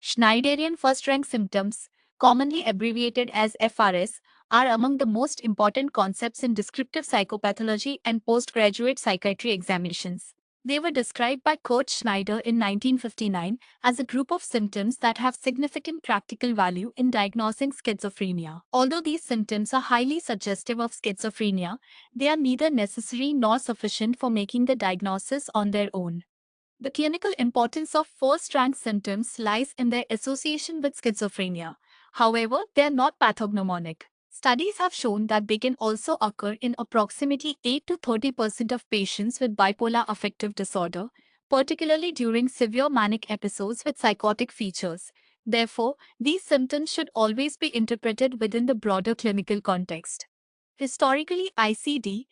Schneiderian first-rank symptoms, commonly abbreviated as FRS, are among the most important concepts in descriptive psychopathology and postgraduate psychiatry examinations. They were described by Kurt Schneider in 1959 as a group of symptoms that have significant practical value in diagnosing schizophrenia. Although these symptoms are highly suggestive of schizophrenia, they are neither necessary nor sufficient for making the diagnosis on their own. The clinical importance of first-rank symptoms lies in their association with schizophrenia. However, they are not pathognomonic. Studies have shown that they can also occur in approximately 8 to 30% of patients with bipolar affective disorder, particularly during severe manic episodes with psychotic features. Therefore, these symptoms should always be interpreted within the broader clinical context. Historically, ICD-10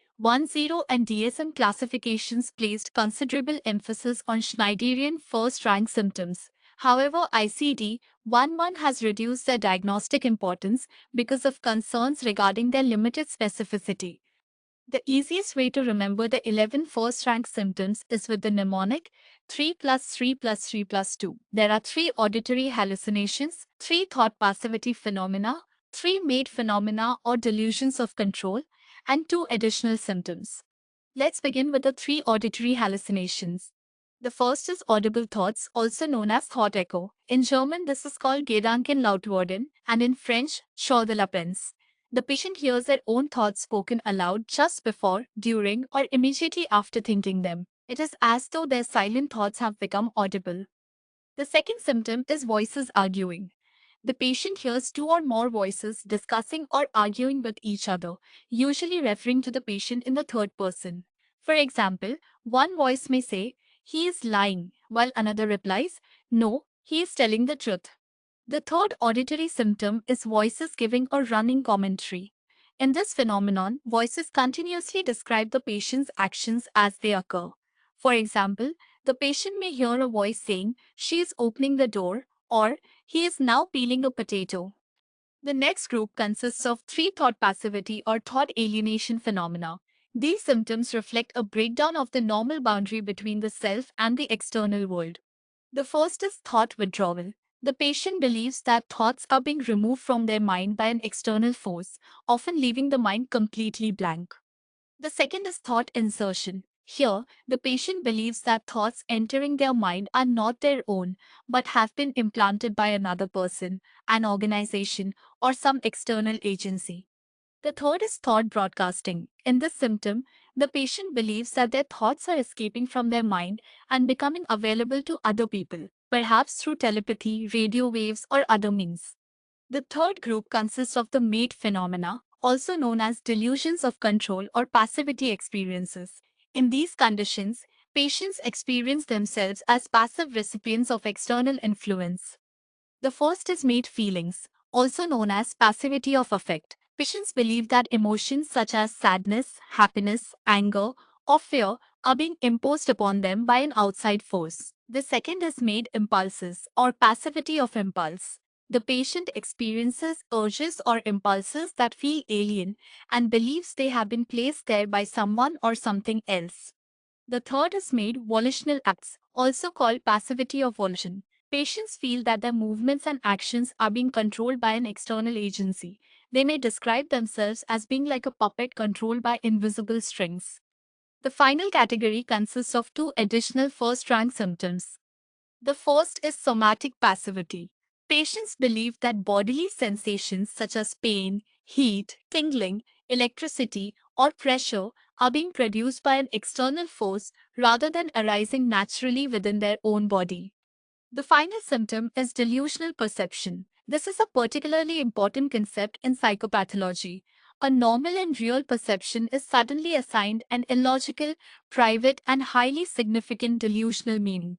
and DSM classifications placed considerable emphasis on Schneiderian first-rank symptoms. However, ICD-11 has reduced their diagnostic importance because of concerns regarding their limited specificity. The easiest way to remember the 11 first-rank symptoms is with the mnemonic 3 plus 3 plus 3 plus 2. There are 3 auditory hallucinations, 3 thought passivity phenomena, 3 made phenomena or delusions of control, and 2 additional symptoms. Let's begin with the 3 auditory hallucinations. The first is audible thoughts, also known as thought echo. In German, this is called Gedankenlautwerden, and in French, Chant de la Pense. The patient hears their own thoughts spoken aloud just before, during, or immediately after thinking them. It is as though their silent thoughts have become audible. The second symptom is voices arguing. The patient hears 2 or more voices discussing or arguing with each other, usually referring to the patient in the third person. For example, one voice may say, "He is lying," while another replies, "No, he is telling the truth." The third auditory symptom is voices giving a running commentary. In this phenomenon, voices continuously describe the patient's actions as they occur. For example, the patient may hear a voice saying, "She is opening the door," or "He is now peeling a potato." The next group consists of 3 thought passivity or thought alienation phenomena. These symptoms reflect a breakdown of the normal boundary between the self and the external world. The first is thought withdrawal. The patient believes that thoughts are being removed from their mind by an external force, often leaving the mind completely blank. The second is thought insertion. Here, the patient believes that thoughts entering their mind are not their own, but have been implanted by another person, an organization, or some external agency. The third is thought broadcasting. In this symptom, the patient believes that their thoughts are escaping from their mind and becoming available to other people, perhaps through telepathy, radio waves, or other means. The third group consists of the mate phenomena, also known as delusions of control or passivity experiences. In these conditions, patients experience themselves as passive recipients of external influence. The first is made feelings, also known as passivity of affect. Patients believe that emotions such as sadness, happiness, anger, or fear are being imposed upon them by an outside force. The second is made impulses, or passivity of impulse. The patient experiences urges or impulses that feel alien and believes they have been placed there by someone or something else. The third is made volitional acts, also called passivity of volition. Patients feel that their movements and actions are being controlled by an external agency. They may describe themselves as being like a puppet controlled by invisible strings. The final category consists of 2 additional first-rank symptoms. The first is somatic passivity. Patients believe that bodily sensations such as pain, heat, tingling, electricity, or pressure are being produced by an external force rather than arising naturally within their own body. The final symptom is delusional perception. This is a particularly important concept in psychopathology. A normal and real perception is suddenly assigned an illogical, private, and highly significant delusional meaning.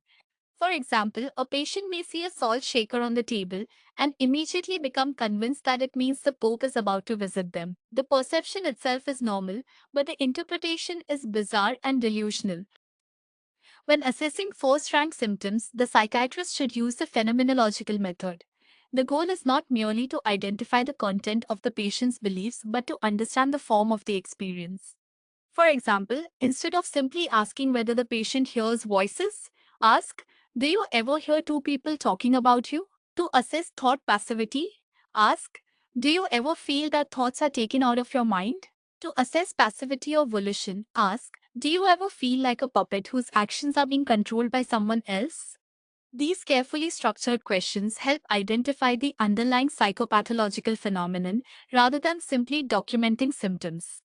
For example, a patient may see a salt shaker on the table and immediately become convinced that it means the Pope is about to visit them. The perception itself is normal, but the interpretation is bizarre and delusional. When assessing first-rank symptoms, the psychiatrist should use the phenomenological method. The goal is not merely to identify the content of the patient's beliefs, but to understand the form of the experience. For example, instead of simply asking whether the patient hears voices, ask, "Do you ever hear 2 people talking about you?" To assess thought passivity, ask, do you ever feel that thoughts are taken out of your mind? To assess passivity or volition, ask, do you ever feel like a puppet whose actions are being controlled by someone else? These carefully structured questions help identify the underlying psychopathological phenomenon rather than simply documenting symptoms.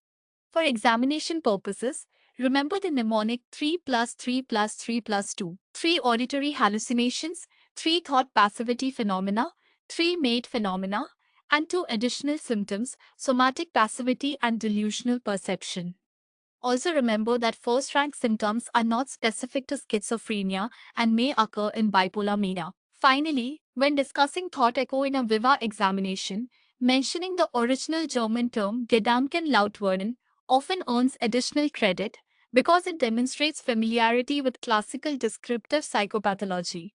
For examination purposes, remember the mnemonic 3 plus 3 plus 3 plus 2. 3 auditory hallucinations, 3 thought passivity phenomena, 3 mate phenomena, and 2 additional symptoms, somatic passivity and delusional perception. Also remember that first-rank symptoms are not specific to schizophrenia and may occur in bipolar mania. Finally, when discussing thought echo in a Viva examination, mentioning the original German term Gedankenlautwerden often earns additional credit because it demonstrates familiarity with classical descriptive psychopathology.